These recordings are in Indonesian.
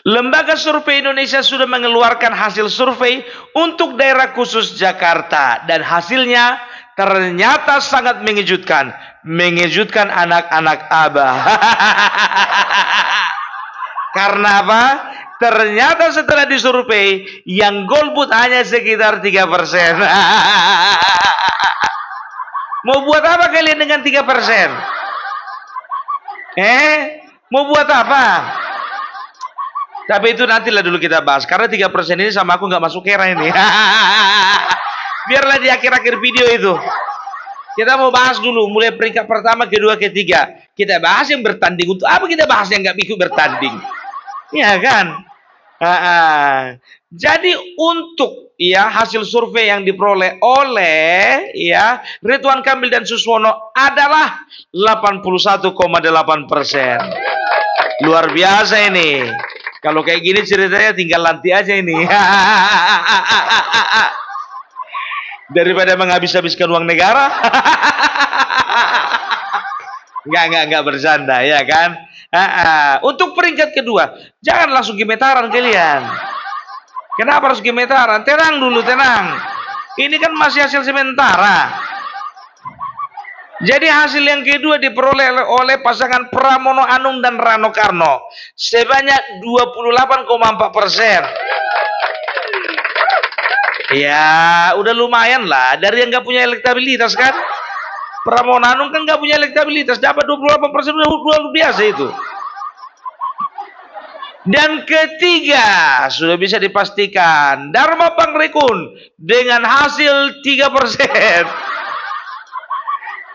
Lembaga Survei Indonesia sudah mengeluarkan hasil survei untuk daerah khusus Jakarta dan hasilnya ternyata sangat mengejutkan. Mengejutkan anak-anak Abah. Karena apa? Ternyata setelah disurvei yang golput hanya sekitar 3%. Mau buat apa kalian dengan 3%? Mau buat apa? Tapi itu nantilah dulu kita bahas. Karena 3% ini sama aku nggak masuk era ini. Biarlah di akhir-akhir video itu. Kita mau bahas dulu. Mulai peringkat pertama, kedua, ketiga. Kita bahas yang bertanding. Untuk apa kita bahas yang nggak ikut bertanding? Ya kan? Jadi untuk hasil survei yang diperoleh oleh Ridwan Kamil dan Suswono adalah 81,8%. Luar biasa ini. Kalau kayak gini ceritanya tinggal nanti aja ini. Daripada menghabis-habiskan uang negara. Enggak bercanda ya kan. Untuk peringkat kedua, jangan langsung gemetaran kalian. Kenapa harus gemetaran? Tenang dulu, tenang. Ini kan masih hasil sementara. Jadi hasil yang kedua diperoleh oleh pasangan Pramono Anung dan Rano Karno sebanyak 28,4%. Ya, udah lumayan lah dari yang nggak punya elektabilitas kan. Pramono Anung kan nggak punya elektabilitas, dapat 28% udah luar biasa itu. Dan ketiga, sudah bisa dipastikan Dharma Pangrekun dengan hasil 3%.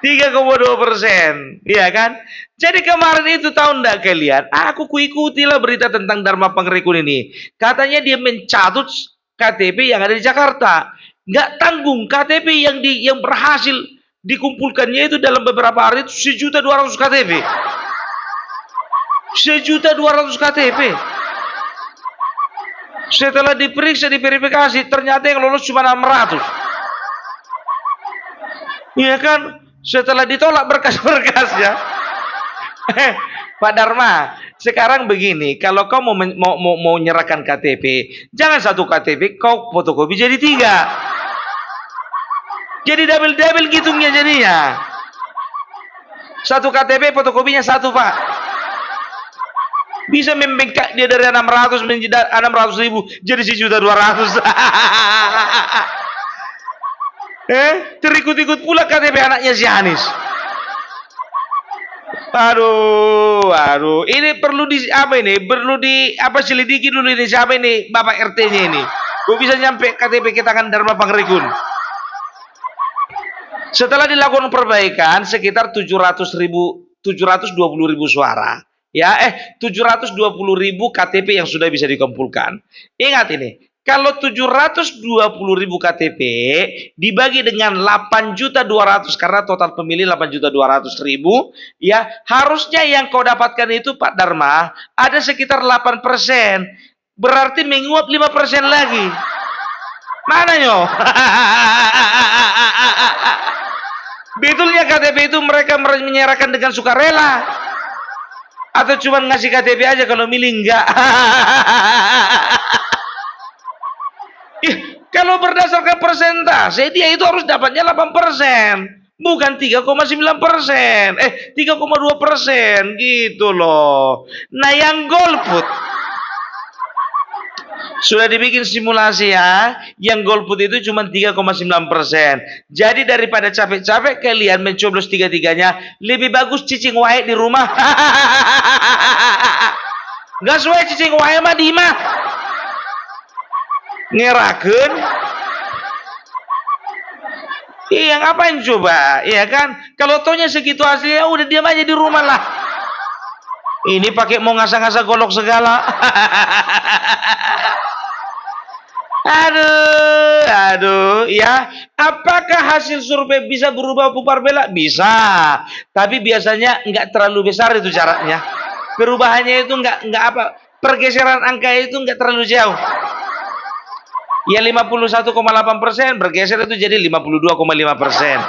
3,2%, iya kan? Jadi kemarin itu tahu enggak kalian? Aku ikuti lah berita tentang Dharma Pangrekun ini. Katanya dia mencatut KTP yang ada di Jakarta. Nggak tanggung KTP yang berhasil dikumpulkannya itu dalam beberapa hari itu 1.200.000 KTP. 1.200.000 KTP. Setelah diperiksa, diverifikasi, ternyata yang lolos cuma 600. Iya kan? Setelah ditolak berkas-berkasnya. Pak Dharma, sekarang begini, kalau kau mau menyerahkan KTP, jangan satu KTP kau fotokopi jadi 3. Jadi double gitungnya jadinya. Satu KTP fotokopinya 1, Pak. Bisa membengkak dia dari 600 menjadi 600.000 jadi 1.200.000. Terikut-ikut pula KTP anaknya si Anies. Aduh, ini perlu selidiki dulu ini siapa ini Bapak RT-nya ini. Kok bisa nyampe KTP ke tangan Dharma Pangrekun? Setelah dilakukan perbaikan sekitar 720.000 suara. 720.000 KTP yang sudah bisa dikumpulkan. Ingat ini. Kalau 720.000 KTP dibagi dengan 8.200.000 karena total pemilih 8.200.000, harusnya yang kau dapatkan itu Pak Dharma ada sekitar 8%. Berarti menguap 5% lagi. Mana nyo? Betulnya KTP itu mereka menyerahkan dengan sukarela atau cuma ngasih KTP aja kalau milih enggak? Kalau berdasarkan persentase, dia itu harus dapatnya 8%, bukan 3,9%, 3,2% gitu loh. Nah, yang golput sudah dibikin simulasi yang golput itu cuma 3,9%. Jadi daripada capek-capek kalian mencoblos tiga-tiganya, lebih bagus cicing wae di rumah. Gak sesuai cicing wae mah di mah. Ngeraken. Iya, ngapain coba? Iya kan? Kalau taunya segitu hasilnya udah diam aja di rumah lah. Ini pakai mau ngasah-ngasah golok segala. Aduh, ya. Apakah hasil survei bisa berubah putar balik? Bisa. Tapi biasanya nggak terlalu besar itu jaraknya. Perubahannya itu nggak apa? Pergeseran angka itu nggak terlalu jauh. Ya 51,8% bergeser itu jadi 52,5%.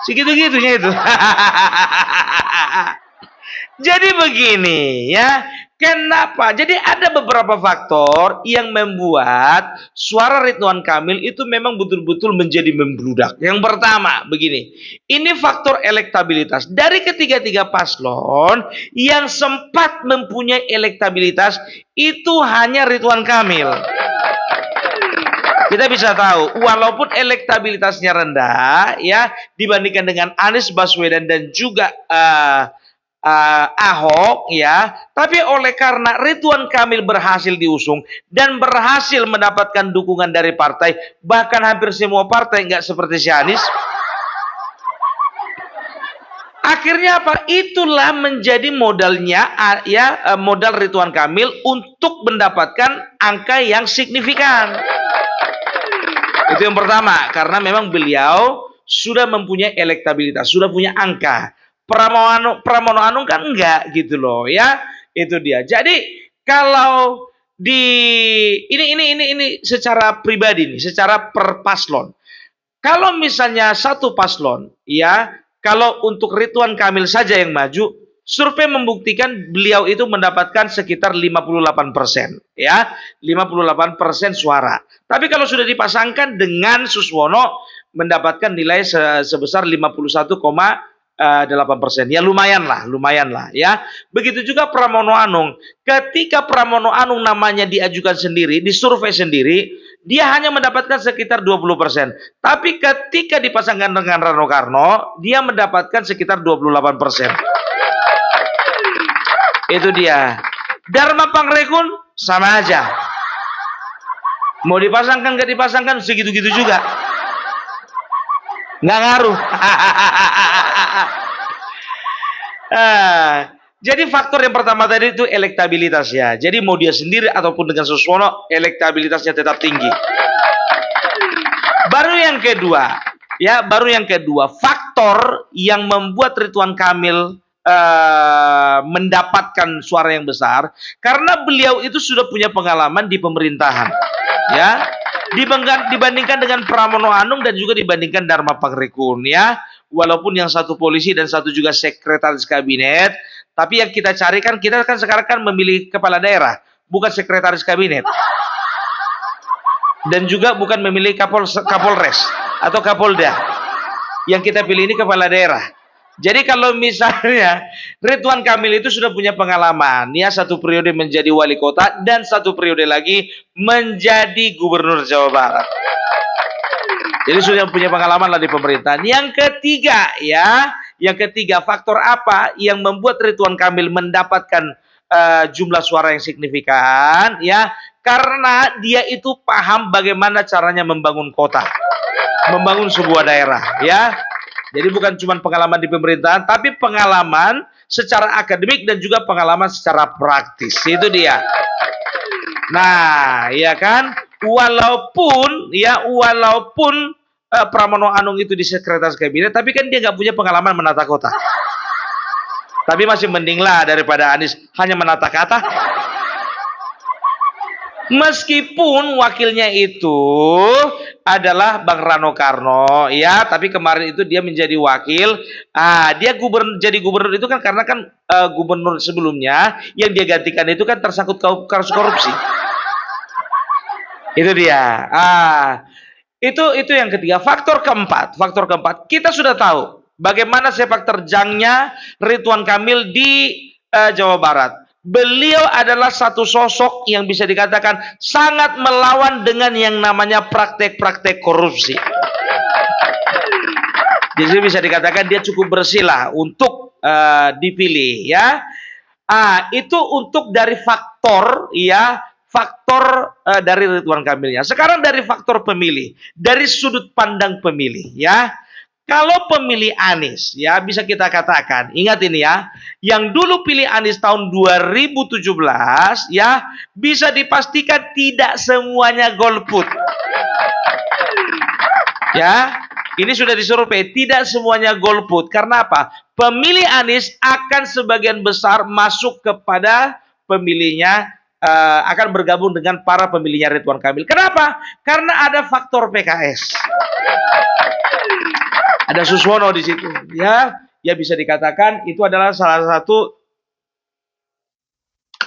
Segitu-gitunya itu. Jadi begini ya, Kenapa? Jadi ada beberapa faktor yang membuat suara Ridwan Kamil itu memang betul-betul menjadi membludak. Yang pertama, begini. Ini faktor elektabilitas. Dari ketiga-tiga paslon yang sempat mempunyai elektabilitas itu hanya Ridwan Kamil. Kita bisa tahu, walaupun elektabilitasnya rendah, ya dibandingkan dengan Anies Baswedan dan juga Ahok, ya, tapi oleh karena Ridwan Kamil berhasil diusung dan berhasil mendapatkan dukungan dari partai, bahkan hampir semua partai, nggak seperti si Anies. Akhirnya apa? Itulah menjadi modalnya, ya, modal Ridwan Kamil untuk mendapatkan angka yang signifikan. Itu yang pertama, karena memang beliau sudah mempunyai elektabilitas, sudah punya angka. Pramono Anung kan enggak gitu loh, ya. Itu dia. Jadi kalau di ini secara pribadi nih, secara per paslon. Kalau misalnya satu paslon, ya, kalau untuk Ridwan Kamil saja yang maju, survei membuktikan beliau itu mendapatkan sekitar 58%, ya, 58% suara. Tapi kalau sudah dipasangkan dengan Suswono, mendapatkan nilai sebesar 51,8%. Ya lumayan lah, ya. Begitu juga Pramono Anung. Ketika Pramono Anung namanya diajukan sendiri, disurvei sendiri, dia hanya mendapatkan sekitar 20%. Tapi ketika dipasangkan dengan Rano Karno, dia mendapatkan sekitar 28%. Itu dia. Dharma Pangrekun sama aja. Mau dipasangkan nggak dipasangkan segitu-gitu juga. Nggak ngaruh. Jadi faktor yang pertama tadi itu elektabilitas, ya. Jadi mau dia sendiri ataupun dengan Suswono, elektabilitasnya tetap tinggi. Baru yang kedua, faktor yang membuat Ridwan Kamil mendapatkan suara yang besar karena beliau itu sudah punya pengalaman di pemerintahan, ya. Dibandingkan dengan Pramono Anung dan juga dibandingkan Dharma Pangrekun, ya. Walaupun yang satu polisi dan satu juga sekretaris kabinet, tapi yang kita cari kan, kita kan sekarang kan memilih kepala daerah, bukan sekretaris kabinet. Dan juga bukan memilih Kapolres atau Kapolda. Yang kita pilih ini kepala daerah. Jadi kalau misalnya Ridwan Kamil itu sudah punya pengalaman, ya, satu periode menjadi wali kota dan satu periode lagi menjadi gubernur Jawa Barat. Jadi sudah punya pengalaman lah di pemerintahan. Yang ketiga, faktor apa yang membuat Ridwan Kamil mendapatkan jumlah suara yang signifikan, ya, karena dia itu paham bagaimana caranya membangun kota, membangun sebuah daerah, ya. Jadi bukan cuma pengalaman di pemerintahan, tapi pengalaman secara akademik dan juga pengalaman secara praktis. Itu dia. Nah, ya kan, walaupun Pramono Anung itu di sekretaris kabinet, tapi kan dia nggak punya pengalaman menata kota. Tapi masih mending lah daripada Anies hanya menata kata. Meskipun wakilnya itu adalah Bang Rano Karno, ya, tapi kemarin itu dia menjadi wakil. Dia jadi gubernur itu kan karena kan gubernur sebelumnya yang dia gantikan itu kan tersangkut kasus korupsi. Itu dia. Itu yang ketiga. Faktor keempat, kita sudah tahu bagaimana sepak terjangnya Ridwan Kamil di Jawa Barat. Beliau adalah satu sosok yang bisa dikatakan sangat melawan dengan yang namanya praktek-praktek korupsi. Jadi bisa dikatakan dia cukup bersih lah untuk dipilih, ya. Itu untuk dari faktor, ya, dari Ridwan Kamilnya. Sekarang dari faktor pemilih, dari sudut pandang pemilih, ya. Kalau pemilih Anies, ya, bisa kita katakan, ingat ini ya, yang dulu pilih Anies tahun 2017, ya, bisa dipastikan tidak semuanya golput. Ya, ini sudah disurvei, tidak semuanya golput. Karena apa? Pemilih Anies akan sebagian besar masuk kepada pemilihnya, akan bergabung dengan para pemilihnya Ridwan Kamil. Kenapa? Karena ada faktor PKS. Ada Suswono di situ, ya bisa dikatakan itu adalah salah satu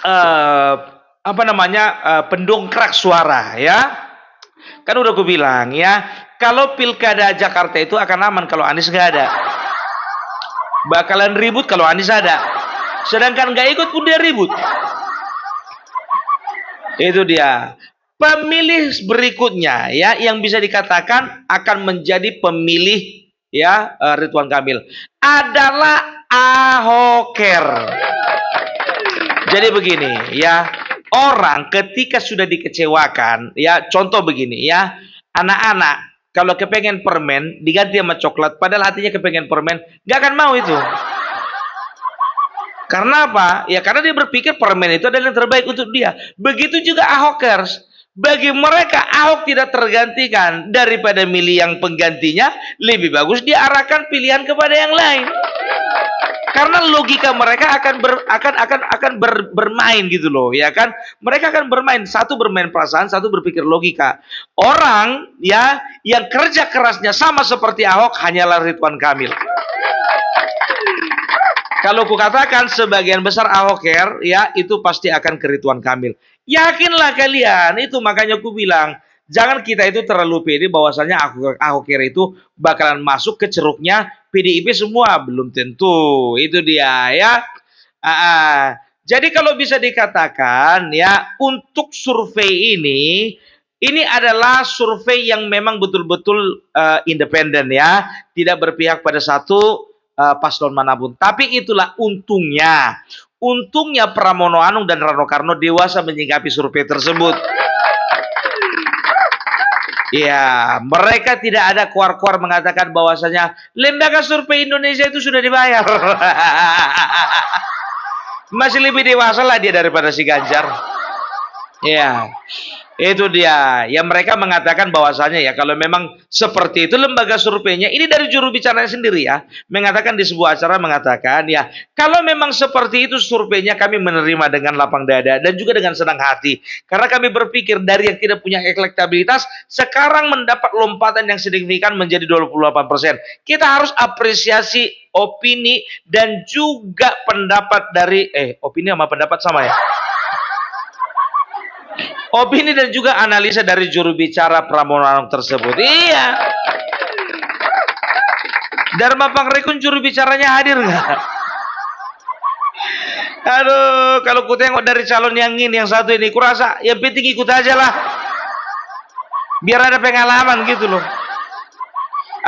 eh, apa namanya, pendongkrak suara ya. Kan udah aku bilang ya, kalau pilkada Jakarta itu akan aman kalau Anies nggak ada. Bakalan ribut kalau Anies ada. Sedangkan nggak ikut pun dia ribut. Itu dia. Pemilih berikutnya ya yang bisa dikatakan akan menjadi pemilih ya Ridwan Kamil adalah Ahoker. Jadi begini ya, orang ketika sudah dikecewakan ya, contoh begini ya, anak-anak kalau kepengen permen diganti sama coklat padahal hatinya kepengen permen, nggak akan mau itu. Karena apa? Ya karena dia berpikir permen itu adalah yang terbaik untuk dia. Begitu juga Ahokers. Bagi mereka Ahok tidak tergantikan, daripada milih yang penggantinya, lebih bagus diarahkan pilihan kepada yang lain. Karena logika mereka akan bermain gitu loh, ya kan? Mereka akan bermain, satu bermain perasaan, satu berpikir logika. Orang ya yang kerja kerasnya sama seperti Ahok hanyalah Ridwan Kamil. Kalau kukatakan sebagian besar Ahoker ya itu pasti akan ke Ridwan Kamil. Yakinlah kalian, itu makanya aku bilang jangan kita itu terlalu pede bahwasanya Ahoker itu bakalan masuk ke ceruknya PDIP semua, belum tentu. Itu dia ya. Jadi kalau bisa dikatakan ya, untuk survei ini adalah survei yang memang betul-betul independen ya, tidak berpihak pada satu paslon manapun. Tapi itulah untungnya. Untungnya Pramono Anung dan Rano Karno dewasa menyikapi survei tersebut. Ya, mereka tidak ada keluar-keluar mengatakan bahwasanya lembaga survei Indonesia itu sudah dibayar. Masih lebih dewasa lah dia daripada si Ganjar. Ya, itu dia. Ya mereka mengatakan bahwasanya ya kalau memang seperti itu lembaga surveinya, ini dari juru bicaranya sendiri ya, mengatakan di sebuah acara mengatakan ya kalau memang seperti itu surveinya kami menerima dengan lapang dada dan juga dengan senang hati. Karena kami berpikir dari yang tidak punya elektabilitas sekarang mendapat lompatan yang signifikan menjadi 28%. Kita harus apresiasi opini dan juga pendapat dari opini sama pendapat sama ya. Opini dan juga analisa dari juru bicara Pramono Anung tersebut. Iya. Dharma Pangrekun juru bicaranya hadir nggak? Aduh, kalau ku tengok dari calon yang ini, yang satu ini, kurasa yang penting ikut aja lah. Biar ada pengalaman gitu loh.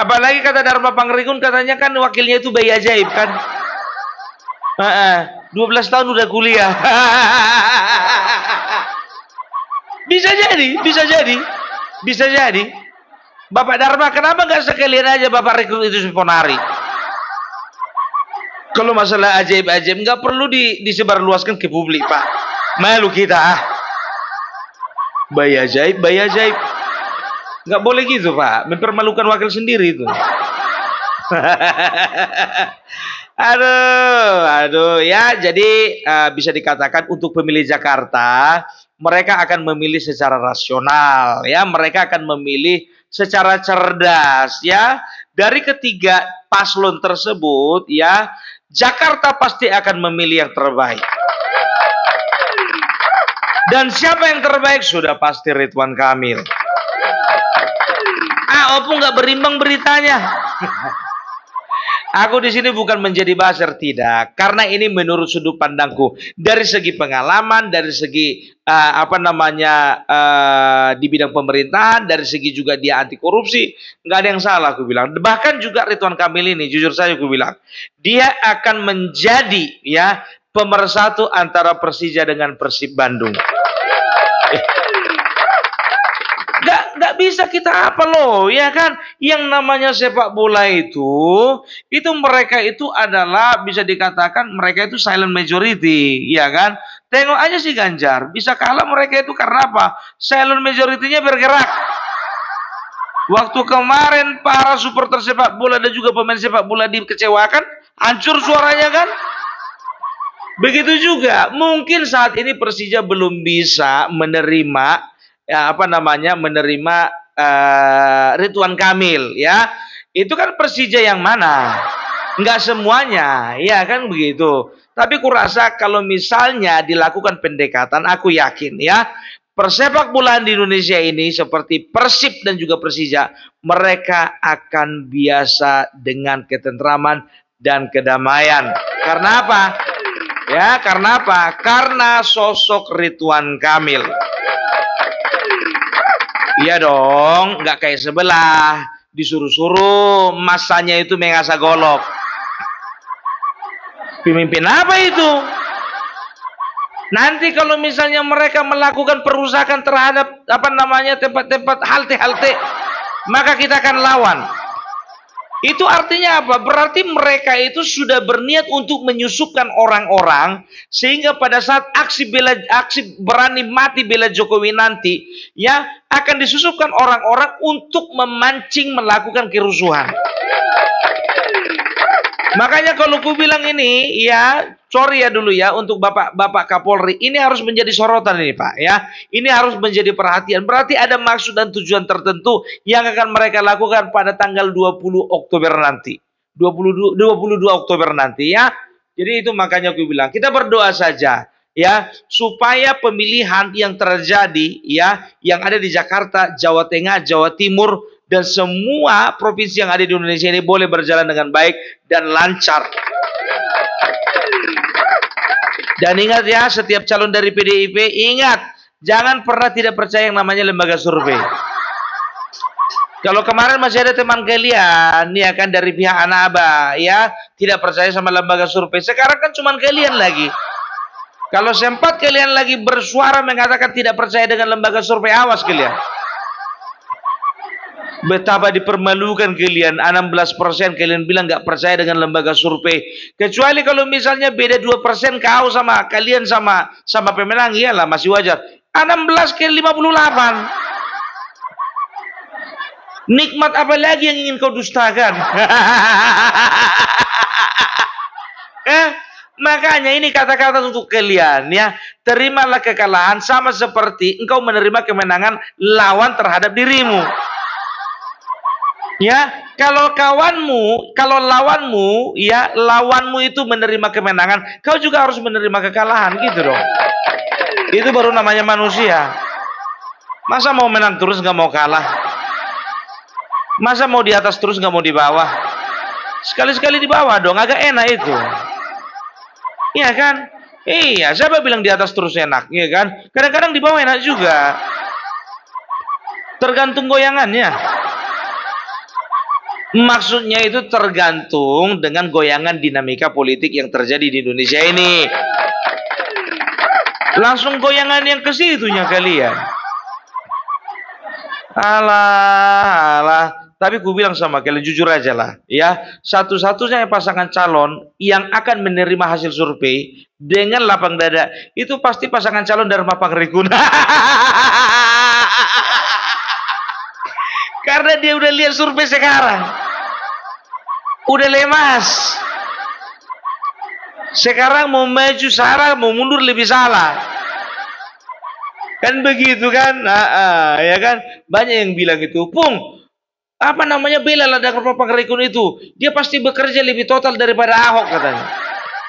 Apalagi kata Dharma Pangrekun katanya kan wakilnya itu bayi ajaib kan. 12 tahun udah kuliah. Bisa jadi. Bapak Dharma, kenapa nggak sekalian aja Bapak rekrut itu Ponari? Kalau masalah ajaib-ajaib nggak perlu disebarluaskan ke publik, Pak. Malu kita bayi ajaib. Nggak boleh gitu, Pak. Mempermalukan wakil sendiri itu. Aduh ya. Jadi bisa dikatakan untuk pemilih Jakarta, mereka akan memilih secara rasional ya, mereka akan memilih secara cerdas ya. Dari ketiga paslon tersebut ya, Jakarta pasti akan memilih yang terbaik. Dan siapa yang terbaik? Sudah pasti Ridwan Kamil. Opung nggak berimbang beritanya. Aku di sini bukan menjadi buzzer, tidak, karena ini menurut sudut pandangku dari segi pengalaman, dari segi di bidang pemerintahan, dari segi juga dia anti korupsi, nggak ada yang salah aku bilang. Bahkan juga Ridwan Kamil ini, jujur saja aku bilang, dia akan menjadi ya pemersatu antara Persija dengan Persib Bandung. Nggak bisa kita apa loh, ya kan? Yang namanya sepak bola itu mereka itu adalah bisa dikatakan mereka itu silent majority, ya kan? Tengok aja si Ganjar, bisa kalah mereka itu karena apa? Silent majority-nya bergerak. Waktu kemarin para supporter sepak bola dan juga pemain sepak bola dikecewakan, hancur suaranya kan? Begitu juga, mungkin saat ini Persija belum bisa menerima menerima Ridwan Kamil ya. Itu kan Persija yang mana? Enggak semuanya, ya kan begitu. Tapi kurasa kalau misalnya dilakukan pendekatan, aku yakin ya, persepak bolaan di Indonesia ini seperti Persib dan juga Persija, mereka akan biasa dengan ketentraman dan kedamaian. Karena apa? Ya, karena apa? Karena sosok Ridwan Kamil. Iya dong, nggak kayak sebelah, disuruh-suruh masanya itu mengasah golok. Pemimpin apa itu? Nanti kalau misalnya mereka melakukan perusakan terhadap tempat-tempat halte-halte, maka kita akan lawan. Itu artinya apa? Berarti mereka itu sudah berniat untuk menyusupkan orang-orang sehingga pada saat aksi berani mati bela Jokowi nanti, ya akan disusupkan orang-orang untuk memancing melakukan kerusuhan. Makanya kalau ku bilang ini, ya sorry ya dulu ya untuk Bapak Kapolri, ini harus menjadi sorotan ini Pak ya. Ini harus menjadi perhatian. Berarti ada maksud dan tujuan tertentu yang akan mereka lakukan pada tanggal 20 Oktober nanti. 22 Oktober nanti ya. Jadi itu makanya aku bilang, kita berdoa saja ya supaya pemilihan yang terjadi ya yang ada di Jakarta, Jawa Tengah, Jawa Timur dan semua provinsi yang ada di Indonesia ini boleh berjalan dengan baik dan lancar. Dan ingat ya, setiap calon dari PDIP, ingat, jangan pernah tidak percaya yang namanya lembaga survei. Kalau kemarin masih ada teman kalian, ya kan dari pihak Anaba, ya tidak percaya sama lembaga survei. Sekarang kan cuma kalian lagi. Kalau sempat kalian lagi bersuara mengatakan tidak percaya dengan lembaga survei, awas kalian. Betapa dipermalukan kalian, 16% kalian bilang nggak percaya dengan lembaga survei. Kecuali kalau misalnya beda 2% kau sama kalian sama pemenang, iyalah masih wajar. 16 ke 58. Nikmat apa lagi yang ingin kau dustakan? Makanya ini kata-kata untuk kalian ya. Terimalah kekalahan sama seperti engkau menerima kemenangan lawan terhadap dirimu. Ya, kalau lawanmu itu menerima kemenangan, kau juga harus menerima kekalahan, gitu dong. Itu baru namanya manusia. Masa mau menang terus nggak mau kalah? Masa mau di atas terus nggak mau di bawah? Sekali-sekali di bawah dong, agak enak itu. Iya kan? Iya, siapa bilang di atas terus enak, iya kan? Kadang-kadang di bawah enak juga. Tergantung goyangannya. Maksudnya itu tergantung dengan goyangan dinamika politik yang terjadi di Indonesia ini. Langsung goyangan yang ke situnya kalian. Alah. Tapi ku bilang sama kalian jujur aja lah, ya. Satu-satunya pasangan calon yang akan menerima hasil survei dengan lapang dada itu pasti pasangan calon Dharma Pangrekun. Karena dia udah lihat survei sekarang. Udah lemas. Sekarang mau maju salah, mau mundur lebih salah. Kan begitu kan? Ya kan? Banyak yang bilang itu, Pung, bela lah Dharma Pangrekun itu. Dia pasti bekerja lebih total daripada Ahok katanya.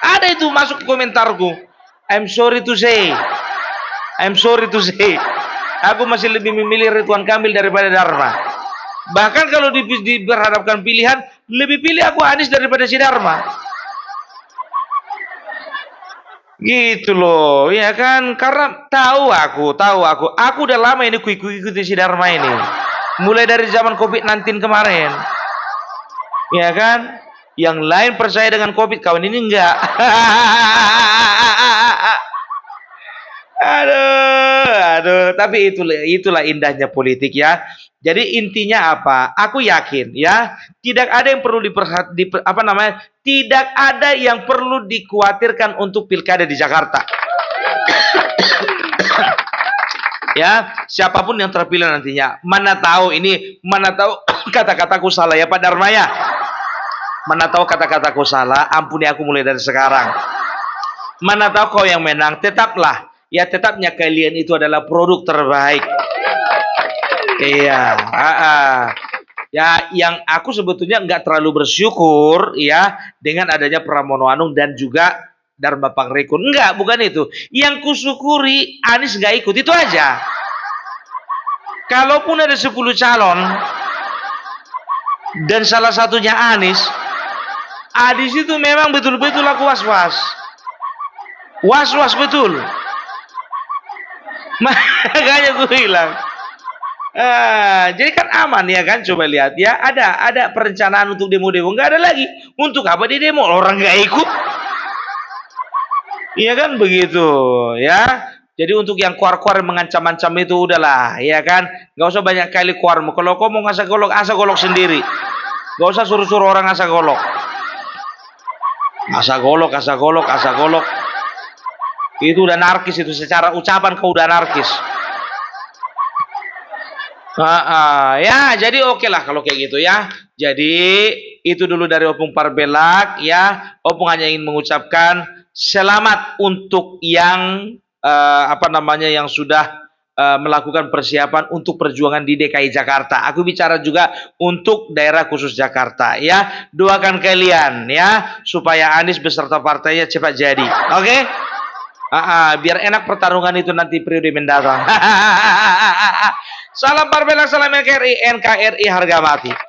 Ada itu masuk ke komentarku. I'm sorry to say. Aku masih lebih memilih Ridwan Kamil daripada Dharma. Bahkan kalau diberhadapkan pilihan, lebih pilih aku Anies daripada si Dharma. Gitu loh, ya kan? Karena tahu aku. Aku udah lama ini ikuti si Dharma ini. Mulai dari zaman COVID-19 kemarin. Ya kan? Yang lain percaya dengan COVID, kawan ini enggak. Aduh, tapi itulah indahnya politik ya. Jadi intinya apa? Aku yakin ya, tidak ada yang perlu tidak ada yang perlu dikhawatirkan untuk pilkada di Jakarta. Ya, siapapun yang terpilih nantinya, mana tahu kata-kataku salah ya Pak Dharma ya. Mana tahu kata-kataku salah, ampuni aku mulai dari sekarang. Mana tahu kau yang menang, tetapnya kalian itu adalah produk terbaik. Iya, ya yang aku sebetulnya nggak terlalu bersyukur ya dengan adanya Pramono Anung dan juga Dharma Pangrekun. Enggak, bukan itu. Yang kusyukuri Anies nggak ikut, itu aja. Kalaupun ada 10 calon dan salah satunya Anies itu memang betul-betul aku was-was. Was-was betul. Makanya gue bilang. Jadi kan aman ya kan, coba lihat ya, ada perencanaan untuk demo-demo, nggak ada lagi. Untuk apa di demo? Orang nggak ikut. Iya kan begitu ya. Jadi untuk yang kuar-kuar mengancam-ancam itu udahlah, ya kan? Nggak usah banyak kali kuarmu. Kalau kau mau ngasah golok, asa golok sendiri. Nggak usah suruh-suruh orang asa golok. Asa golok, asa golok, asa golok. Itu udah narkis itu, secara ucapan kau udah narkis. Ya, jadi oke lah kalau kayak gitu ya. Jadi itu dulu dari Opung Parbelak ya. Opung hanya ingin mengucapkan selamat untuk yang yang sudah melakukan persiapan untuk perjuangan di DKI Jakarta. Aku bicara juga untuk daerah khusus Jakarta ya. Doakan kalian ya supaya Anies beserta partainya cepat jadi. Oke? Biar enak pertarungan itu nanti periode mendatang. Salam Parbelak, salam NKRI, NKRI harga mati.